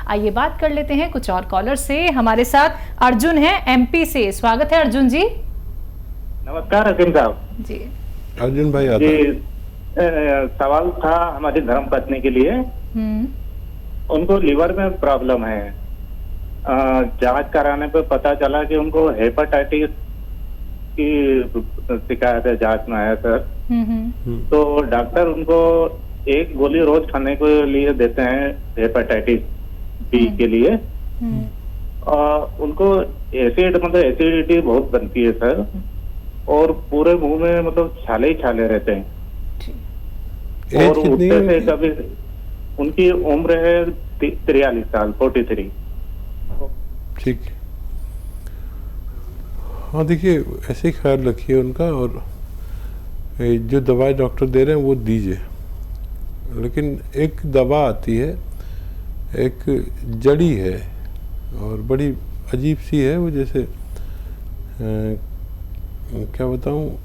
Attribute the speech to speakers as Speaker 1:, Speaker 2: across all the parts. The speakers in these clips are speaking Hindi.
Speaker 1: आइए बात कर लेते हैं कुछ और कॉलर से। हमारे साथ अर्जुन है एमपी से। स्वागत है अर्जुन जी।
Speaker 2: नमस्कार हकीम साहब
Speaker 3: जी अर्जुन भाई आता
Speaker 2: जी। सवाल था हमारी धर्म पत्नी के लिए। उनको लिवर में प्रॉब्लम है। जांच कराने पे पता चला कि उनको हेपेटाइटिस की शिकायत है, जांच में आया सर। तो डॉक्टर उनको एक गोली रोज खाने के लिए देते हैं हेपेटाइटिस बी के लिए। उनको एसिड मतलब एसिडिटी बहुत बनती है सर, और पूरे मुंह में मतलब छाले ही छाले रहते हैं। और उठते से कभी उनकी उम्र है 43 साल 43।
Speaker 3: ठीक। हाँ देखिए, ऐसे ही ख्याल रखिए उनका, और जो दवाई डॉक्टर दे रहे हैं वो दीजिए। लेकिन एक दवा आती है, एक जड़ी है और बड़ी अजीब सी है वो, जैसे क्या बताऊँ,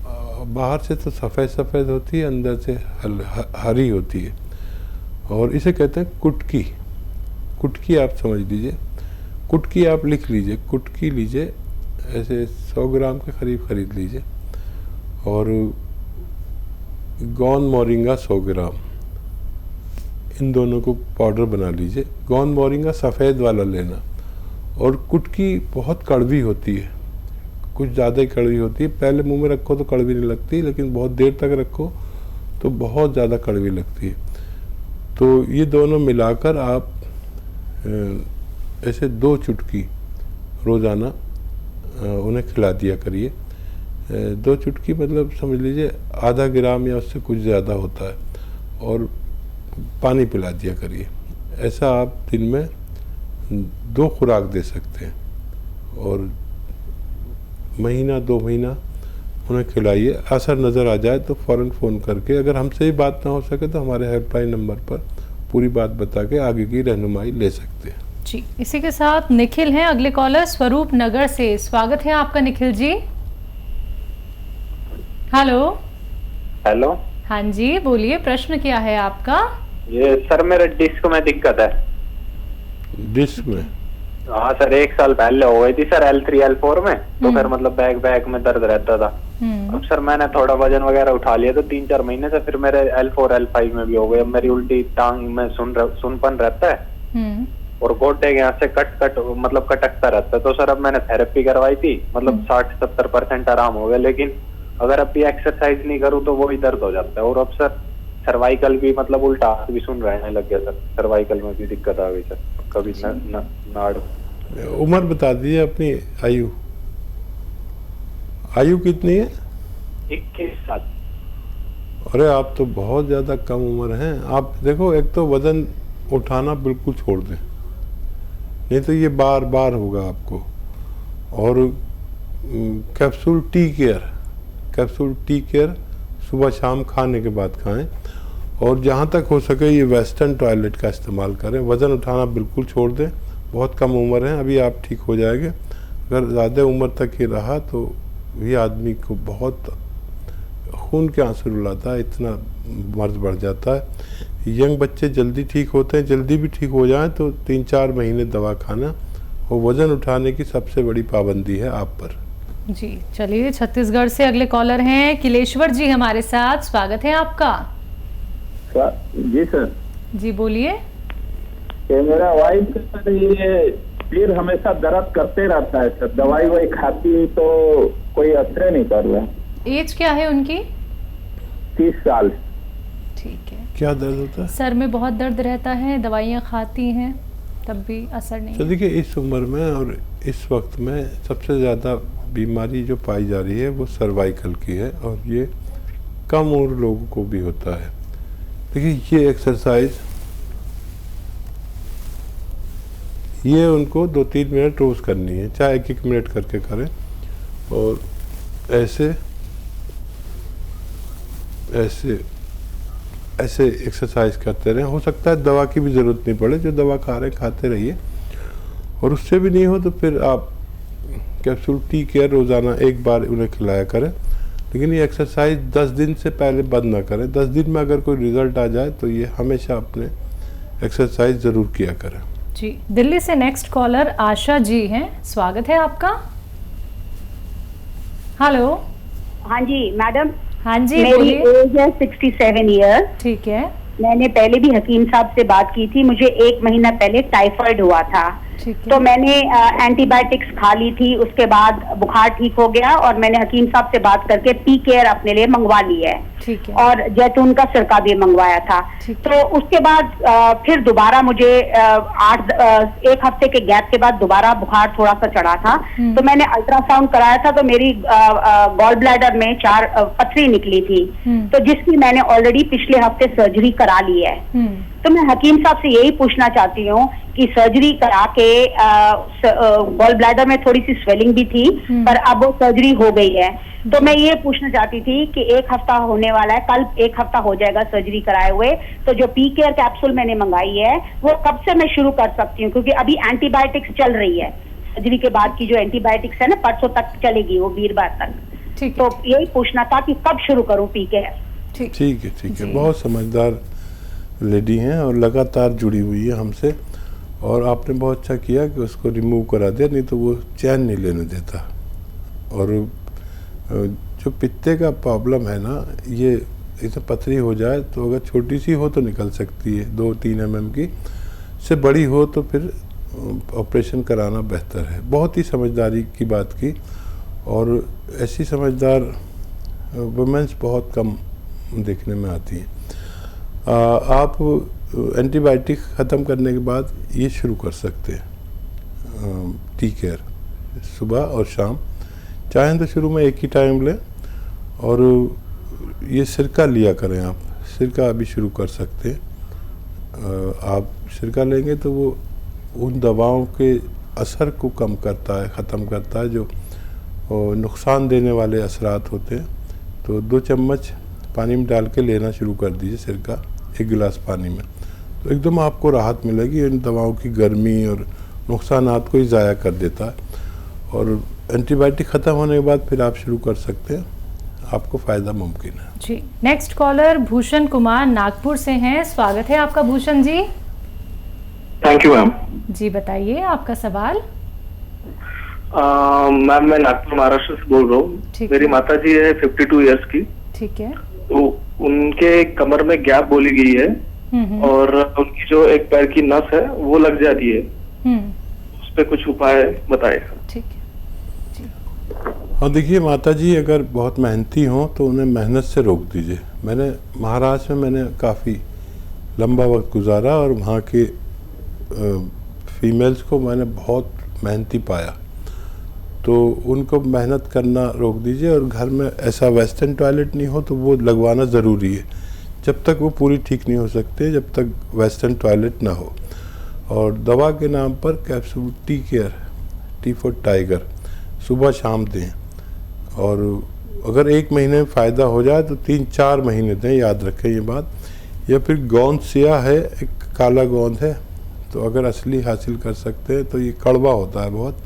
Speaker 3: बाहर से तो सफ़ेद सफ़ेद होती है, अंदर से हरी होती है, और इसे कहते हैं कुटकी। कुटकी आप समझ लीजिए, कुटकी आप लिख लीजिए, कुटकी लीजिए, ऐसे 100 ग्राम के करीब खरीद लीजिए। और गौन मोरिंगा 100 ग्राम, इन दोनों को पाउडर बना लीजिए। गौन मोरिंगा सफ़ेद वाला लेना। और कुटकी बहुत कड़वी होती है, कुछ ज़्यादा ही कड़वी होती है। पहले मुंह में रखो तो कड़वी नहीं लगती, लेकिन बहुत देर तक रखो तो बहुत ज़्यादा कड़वी लगती है। तो ये दोनों मिलाकर आप ऐसे 2 चुटकी रोज़ाना उन्हें खिला दिया करिए। 2 चुटकी मतलब समझ लीजिए आधा ग्राम या उससे कुछ ज़्यादा होता है, और पानी पिला दिया करिए। ऐसा आप दिन में 2 खुराक दे सकते हैं, और महीना 2 महीना उन्हें खिलाइए। असर नज़र आ जाए तो फ़ौरन फ़ोन करके, अगर हमसे ही बात ना हो सके तो हमारे हेल्पलाइन नंबर पर पूरी बात बता के आगे की रहनुमाई ले सकते हैं
Speaker 1: जी। इसी के साथ निखिल हैं अगले कॉलर स्वरूप नगर से। स्वागत है आपका निखिल जी। हेलो।
Speaker 4: हेलो।
Speaker 1: हाँ जी बोलिए, प्रश्न क्या है आपका?
Speaker 4: ये सर मेरे डिस्क में दिक्कत है।
Speaker 3: डिस्क में?
Speaker 4: हाँ सर, 1 साल पहले हो गई थी सर, L3 L4 में। तो फिर मतलब बैक में दर्द रहता था। अब सर मैंने थोड़ा वजन वगैरह उठा लिया तो 3-4 महीने से फिर मेरे L4 L5 में भी हो गई। अब मेरी उल्टी टांग में सुनपन रहता है, और गोड्डे के यहाँ से मतलब कटकता रहता है। तो सर अब मैंने थेरेपी करवाई थी, मतलब 60-70% आराम हो गया। लेकिन अगर अब भी एक्सरसाइज नहीं करूँ तो वही दर्द हो जाता है। और अब सर सर्वाइकल भी मतलब उल्टा भी सुन रहने लग गया सर, सर्वाइकल में भी दिक्कत आ गई सर। कभी नाड़।
Speaker 3: उम्र बता दीजिए अपनी। आयु कितनी है?
Speaker 4: 21 साल।
Speaker 3: अरे आप तो बहुत ज़्यादा कम उम्र हैं। आप देखो, एक तो वज़न उठाना बिल्कुल छोड़ दें, नहीं तो ये बार बार होगा आपको। और कैप्सूल टी केयर सुबह शाम खाने के बाद खाएं। और जहाँ तक हो सके ये वेस्टर्न टॉयलेट का इस्तेमाल करें। वज़न उठाना बिल्कुल छोड़ दें। बहुत कम उम्र है अभी, आप ठीक हो जाएंगे। अगर ज़्यादा उम्र तक ही रहा तो ये आदमी को बहुत खून के आंसू रुलाता है, इतना मर्ज बढ़ जाता है। यंग बच्चे जल्दी ठीक होते हैं, जल्दी भी ठीक हो जाएं तो 3-4 महीने दवा खाना। और वज़न उठाने की सबसे बड़ी पाबंदी है आप पर।
Speaker 1: जी चलिए, छत्तीसगढ़ से अगले कॉलर हैं किलेश्वर जी हमारे साथ। स्वागत है आपका।
Speaker 2: जी सर।
Speaker 1: जी बोलिए।
Speaker 2: मेरा वाइफ सर ये सिर हमेशा दर्द करते रहता है सर, दवाई वही खाती तो कोई असर नहीं कर रहा।
Speaker 1: एज क्या है उनकी?
Speaker 2: 30 साल।
Speaker 1: ठीक है।
Speaker 3: क्या दर्द होता है?
Speaker 1: सर में बहुत दर्द रहता है, दवाइयाँ खाती हैं तब भी असर नहीं।
Speaker 3: तो देखिए, इस उम्र में और इस वक्त में सबसे ज़्यादा बीमारी जो पाई जा रही है वो सर्वाइकल की है, और ये कम उम्र लोगों को भी होता है। देखिए ये एक्सरसाइज, ये उनको 2-3 मिनट रोज़ करनी है, चाहे 1-1 मिनट करके करें। और ऐसे ऐसे ऐसे एक्सरसाइज करते रहें। हो सकता है दवा की भी ज़रूरत नहीं पड़े, जो दवा खा रहे खाते रहिए। और उससे भी नहीं हो तो फिर आप कैप्सूल टी केयर रोज़ाना 1 बार उन्हें खिलाया करें। लेकिन ये एक्सरसाइज 10 दिन से पहले बंद ना करें। 10 दिन में अगर कोई रिज़ल्ट आ जाए तो ये हमेशा अपने एक्सरसाइज ज़रूर किया करें।
Speaker 1: जी, दिल्ली से नेक्स्ट कॉलर आशा जी हैं, स्वागत है आपका। हेलो।
Speaker 5: हाँ जी मैडम।
Speaker 1: हाँ जी,
Speaker 5: मेरी एज है 67 ईयर।
Speaker 1: ठीक है।
Speaker 5: मैंने पहले भी हकीम साहब से बात की थी, मुझे 1 महीना पहले टाइफाइड हुआ था। तो मैंने एंटीबायोटिक्स खा ली थी, उसके बाद बुखार ठीक हो गया और मैंने हकीम साहब से बात करके पी केयर अपने लिए मंगवा ली है।
Speaker 1: ठीक है।
Speaker 5: और जैतून का सिरका भी मंगवाया था। तो उसके बाद फिर दोबारा मुझे 1 हफ्ते के गैप के बाद दोबारा बुखार थोड़ा सा चढ़ा था। तो मैंने अल्ट्रासाउंड कराया था, तो मेरी गॉल ब्लैडर में 4 पथरी निकली थी, तो जिसकी मैंने ऑलरेडी पिछले हफ्ते सर्जरी करा ली है। तो मैं हकीम साहब से यही पूछना चाहती हूँ कि सर्जरी करा के गॉल ब्लैडर में थोड़ी सी स्वेलिंग भी थी, पर अब वो सर्जरी हो गई है। तो मैं ये पूछना चाहती थी कि 1 हफ्ता होने वाला है, कल 1 हफ्ता हो जाएगा सर्जरी कराए हुए, तो जो पी केयर कैप्सूल मैंने मंगाई है वो कब से मैं शुरू कर सकती हूँ? क्योंकि अभी एंटीबायोटिक्स चल रही है, सर्जरी के बाद की जो एंटीबायोटिक्स है ना, परसों तक चलेगी, वो वीरवार तक। तो यही पूछना था कि कब शुरू करूँ पी केयर।
Speaker 3: ठीक है। बहुत समझदार लेडी हैं और लगातार जुड़ी हुई है हमसे, और आपने बहुत अच्छा किया कि उसको रिमूव करा दिया, नहीं तो वो चैन नहीं लेने देता। और जो पित्ते का प्रॉब्लम है ना, ये इसे पथरी हो जाए तो अगर छोटी सी हो तो निकल सकती है 2-3 mm की, से बड़ी हो तो फिर ऑपरेशन कराना बेहतर है। बहुत ही समझदारी की बात की, और ऐसी समझदार वुमेन्स बहुत कम देखने में आती हैं। आप एंटीबायोटिक ख़त्म करने के बाद ये शुरू कर सकते हैं टी केयर, सुबह और शाम, चाहें तो शुरू में एक ही टाइम लें। और ये सिरका लिया करें, आप सिरका अभी शुरू कर सकते हैं। आप सिरका लेंगे तो वो उन दवाओं के असर को कम करता है, ख़त्म करता है, जो नुकसान देने वाले असरात होते हैं। तो 2 चम्मच पानी में डाल के लेना शुरू कर दीजिए सिरका, 1 गिलास पानी में, तो एकदम आपको राहत मिलेगी। इन दवाओं की गर्मी और नुकसानात को ही ज़ाया कर देता है। और एंटीबायोटिक ख़त्म होने के बाद फिर आप शुरू कर सकते हैं, आपको फ़ायदा मुमकिन है।
Speaker 1: जी, नेक्स्ट कॉलर भूषण कुमार नागपुर से हैं, स्वागत है आपका Bhushan ji.
Speaker 6: Thank you ma'am.
Speaker 1: जी बताइए आपका सवाल।
Speaker 6: मैम मैं नागपुर महाराष्ट्र से बोल रहा हूँ। मेरी माता जी है 52 इयर्स की।
Speaker 1: ठीक है।
Speaker 6: तो उनके कमर में गैप बोली गई है, और उनकी जो एक पैर की नस है वो लग जाती है, उस पे कुछ उपाय बताए।
Speaker 1: ठीक है जी।
Speaker 3: हाँ देखिए, माता जी अगर बहुत मेहनती हों तो उन्हें मेहनत से रोक दीजिए। मैंने महाराष्ट्र में काफ़ी लंबा वक्त गुजारा, और वहाँ के फीमेल्स को मैंने बहुत मेहनती पाया। तो उनको मेहनत करना रोक दीजिए, और घर में ऐसा वेस्टर्न टॉयलेट नहीं हो तो वो लगवाना ज़रूरी है। जब तक वो पूरी ठीक नहीं हो सकते, जब तक वेस्टर्न टॉयलेट ना हो। और दवा के नाम पर capsule tea care, T for tiger, सुबह शाम दें। और अगर 1 महीने में फ़ायदा हो जाए तो 3-4 महीने दें, याद रखें ये बात। या फिर गोंद सिया है, एक काला गोंद है, तो अगर असली हासिल कर सकते हैं तो ये कड़वा होता है, बहुत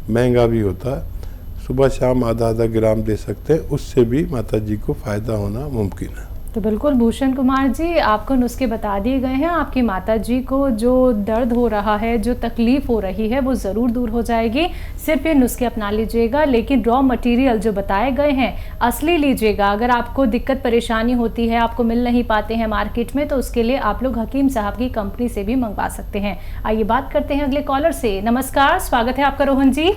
Speaker 3: महंगा भी होता है। सुबह शाम आधा ग्राम दे सकते हैं, उससे भी माता जी को फ़ायदा होना मुमकिन है।
Speaker 1: तो बिल्कुल भूषण कुमार जी, आपको नुस्खे बता दिए गए हैं। आपकी माता जी को जो दर्द हो रहा है, जो तकलीफ़ हो रही है, वो ज़रूर दूर हो जाएगी। सिर्फ ये नुस्खे अपना लीजिएगा, लेकिन रॉ मटेरियल जो बताए गए हैं असली लीजिएगा। अगर आपको दिक्कत परेशानी होती है, आपको मिल नहीं पाते हैं मार्केट में, तो उसके लिए आप लोग हकीम साहब की कंपनी से भी मंगवा सकते हैं। आइए बात करते हैं अगले कॉलर से। नमस्कार, स्वागत है आपका रोहन जी।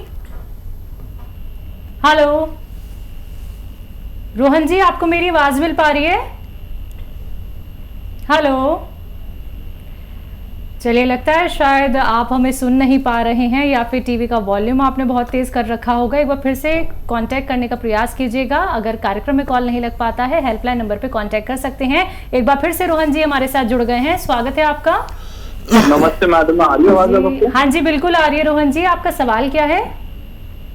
Speaker 1: हेलो रोहन जी, आपको मेरी आवाज़ मिल पा रही है? हेलो, चलिए लगता है शायद आप हमें सुन नहीं पा रहे हैं, या फिर टीवी का वॉल्यूम आपने बहुत तेज़ कर रखा होगा। एक बार फिर से कांटेक्ट करने का प्रयास कीजिएगा। अगर कार्यक्रम में कॉल नहीं लग पाता है, हेल्पलाइन नंबर पे कांटेक्ट कर सकते हैं। एक बार फिर से रोहन जी हमारे साथ जुड़ गए हैं, स्वागत है आपका।
Speaker 6: नमस्ते मैडम, आ रही है आवाज आपको?
Speaker 1: हाँ जी बिल्कुल आ रही है। रोहन जी, आपका सवाल क्या है?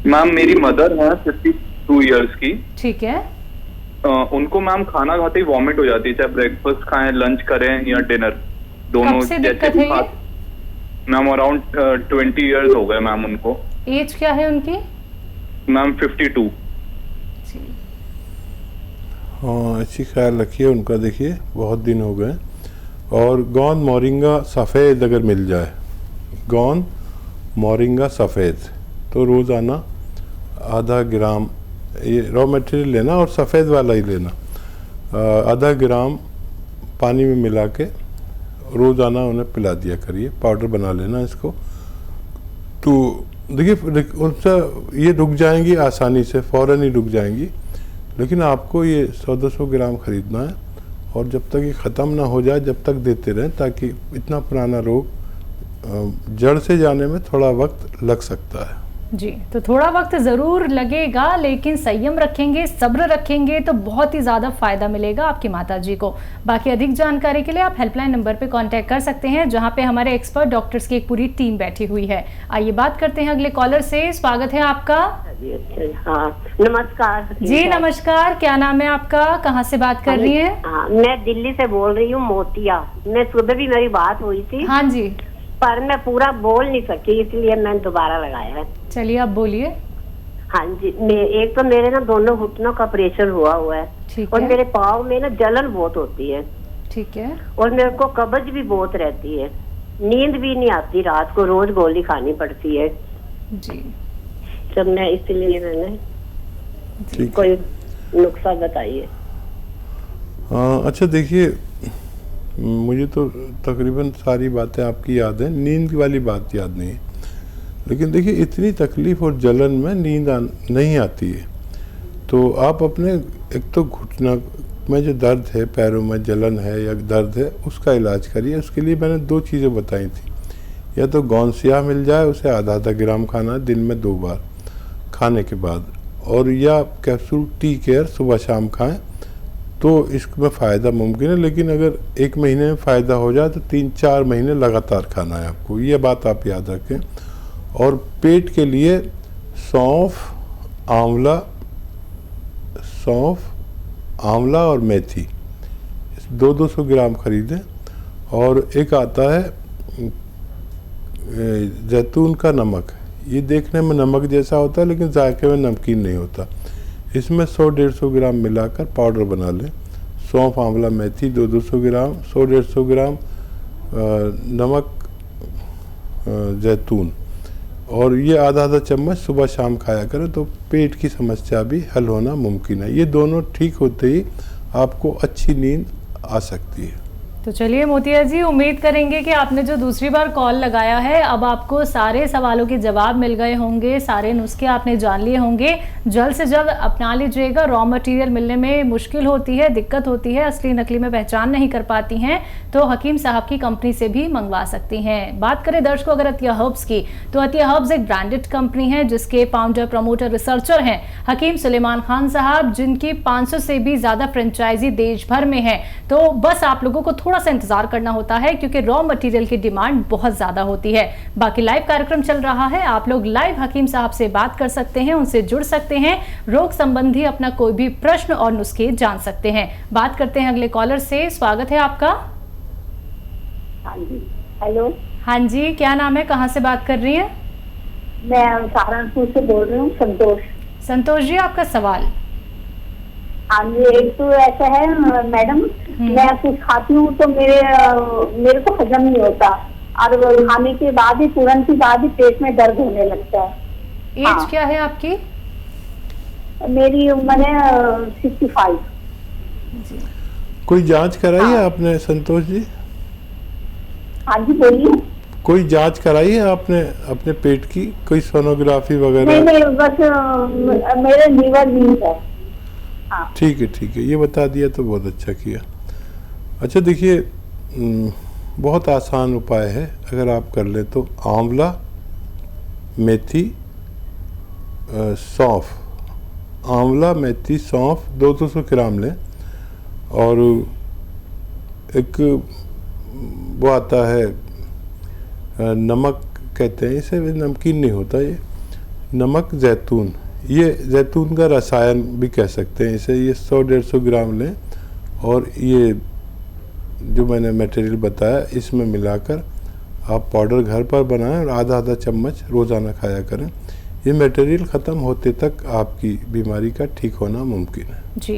Speaker 6: मैम मेरी मदर है 52 इयर्स की।
Speaker 1: ठीक है।
Speaker 6: उनको मैम खाना खाते ही वॉमिट हो जाती है, चाहे ब्रेकफास्ट खाएं, लंच करें या डिनर, दोनों।
Speaker 1: कब से दिक्कत है ये?
Speaker 6: मैम अराउंड 20 इयर्स हो गए मैम उनको।
Speaker 1: एज क्या है उनकी?
Speaker 6: मैम 52।
Speaker 3: हाँ, अच्छी ख्याल रखिए उनका। देखिए बहुत दिन हो गए। और गोंद मोरिंगा सफ़ेद अगर मिल जाए, गोंद, मोरिंगा सफ़ेद। तो रोज़ाना आधा ग्राम ये रॉ मटेरियल लेना और सफ़ेद वाला ही लेना। आधा ग्राम पानी में मिला के रोज़ाना उन्हें पिला दिया करिए, पाउडर बना लेना इसको। तो देखिए उनसे ये रुक जाएंगी आसानी से, फ़ौरन ही रुक जाएंगी, लेकिन आपको ये 100-200 ग्राम ख़रीदना है और जब तक ये ख़त्म ना हो जाए जब तक देते रहें, ताकि इतना पुराना रोग जड़ से जाने में थोड़ा वक्त लग सकता है।
Speaker 1: जी, तो थोड़ा वक्त ज़रूर लगेगा, लेकिन संयम रखेंगे, सब्र रखेंगे तो बहुत ही ज़्यादा फ़ायदा मिलेगा आपकी माताजी को। बाकी अधिक जानकारी के लिए आप हेल्पलाइन नंबर पे कांटेक्ट कर सकते हैं, जहां पे हमारे एक्सपर्ट डॉक्टर्स की एक पूरी टीम बैठी हुई है। आइए बात करते हैं अगले कॉलर से। स्वागत है आपका।
Speaker 7: हाँ, नमस्कार
Speaker 1: जी नमस्कार, क्या नाम है आपका, कहाँ से बात कर रही है?
Speaker 7: हाँ, मैं दिल्ली से बोल रही हूँ, मोतिया। मैं सुबह भी मेरी बात हुई थी।
Speaker 1: हाँ जी,
Speaker 7: पर मैं पूरा बोल नहीं सकी, इसलिए मैंने दोबारा लगाया है।
Speaker 1: चलिए आप बोलिए।
Speaker 7: हाँ जी, एक तो मेरे ना दोनों घुटनों का प्रेशर हुआ है और मेरे पाँव में ना जलन बहुत होती है।
Speaker 1: ठीक है।
Speaker 7: और मेरे को कब्ज भी बहुत रहती है, नींद भी नहीं आती, रात को रोज गोली खानी पड़ती है
Speaker 1: जी।
Speaker 7: जब मैं, इसलिए मैंने कोई नुस्खा बताइए।
Speaker 3: अच्छा देखिए, मुझे तो तकरीबन सारी बातें आपकी याद हैं, नींद वाली बात याद नहीं है। लेकिन देखिए इतनी तकलीफ़ और जलन में नींद नहीं आती है, तो आप अपने एक तो घुटना में जो दर्द है, पैरों में जलन है या दर्द है, उसका इलाज करिए। उसके लिए मैंने 2 चीज़ें बताई थी। या तो गोंद स्याह मिल जाए, उसे आधा ग्राम खाना है दिन में 2 बार खाने के बाद, और या कैप्सूल टी केयर सुबह शाम खाएं, तो इसमें फ़ायदा मुमकिन है। लेकिन अगर 1 महीने में फ़ायदा हो जाए तो 3-4 महीने लगातार खाना है आपको, ये बात आप याद रखें। और पेट के लिए सौंफ, आंवला और मेथी 200 ग्राम खरीदें। और एक आता है जैतून का नमक, ये देखने में नमक जैसा होता है लेकिन जायके में नमकीन नहीं होता। इसमें 100-150 ग्राम मिलाकर पाउडर बना लें। सौंफ, आंवला, मेथी 200 ग्राम, 100-150 ग्राम नमक, जैतून, और ये आधा चम्मच सुबह शाम खाया करें, तो पेट की समस्या भी हल होना मुमकिन है। ये दोनों ठीक होते ही आपको अच्छी नींद आ सकती है।
Speaker 1: तो चलिए मोतिया जी, उम्मीद करेंगे कि आपने जो दूसरी बार कॉल लगाया है, अब आपको सारे सवालों के जवाब मिल गए होंगे, सारे नुस्खे आपने जान लिए होंगे। जल्द से जल्द अपना लीजिएगा। रॉ मटेरियल मिलने में मुश्किल होती है, दिक्कत होती है, असली नकली में पहचान नहीं कर पाती हैं, तो हकीम साहब की कंपनी से भी मंगवा सकती हैं। बात करें दर्शकों अगर अतिया हर्ब्स की, तो अतिया हर्ब्स एक ब्रांडेड कंपनी है जिसके फाउंडर, प्रमोटर, रिसर्चर हैं हकीम सुलेमान खान साहब, जिनकी 500 से भी ज़्यादा फ्रेंचाइजी देश भर में है। तो बस आप लोगों को थोड़ा सा इंतजार करना होता है, क्योंकि रॉ मटेरियल की डिमांड बहुत ज्यादा होती है। बाकी लाइव कार्यक्रम चल रहा है, आप लोग लाइव हकीम साहब से बात कर सकते हैं, उनसे जुड़ सकते हैं, रोग संबंधी अपना कोई भी प्रश्न और नुस्खे जान सकते हैं। बात करते हैं अगले कॉलर से। स्वागत है आपका।
Speaker 7: हाँ जी, हेलो।
Speaker 1: हाँ जी, क्या नाम है, कहाँ से बात कर रही हैं?
Speaker 7: मैं सहारनपुर से बोल रही हूँ, संतोष।
Speaker 1: संतोष जी, आपका सवाल।
Speaker 7: हाँ जी, एक तो ऐसा है मैडम, मैं कुछ खाती हूँ तो मेरे को हजम नहीं होता, और खाने के बाद ही तुरंत ही बाद ही पेट में दर्द होने लगता है।
Speaker 1: एज क्या है आपकी?
Speaker 7: मेरी उम्र है 65।
Speaker 3: कोई जांच कराई है आपने संतोष जी?
Speaker 7: हाँ जी, बोलिए।
Speaker 3: कोई जांच कराई है आपने अपने पेट की, कोई सोनोग्राफी वगैरह?
Speaker 7: नहीं, बस मेरे लीवर वीक है।
Speaker 3: ठीक है, ये बता दिया तो बहुत अच्छा किया। अच्छा देखिए, बहुत आसान उपाय है, अगर आप कर ले तो आंवला, मेथी, सौंफ, आंवला, मेथी, सौंफ 200 ग्राम लें। और एक वो आता है नमक कहते हैं इसे, नमकीन नहीं होता ये, नमक, जैतून, ये जैतून का रसायन भी कह सकते हैं इसे, ये 100-150 ग्राम लें। और ये जो मैंने मटेरियल बताया इसमें मिलाकर आप पाउडर घर पर बनाएं और आधा चम्मच रोज़ाना खाया करें। ये मटेरियल ख़त्म होते तक आपकी बीमारी का ठीक होना मुमकिन है।
Speaker 1: जी।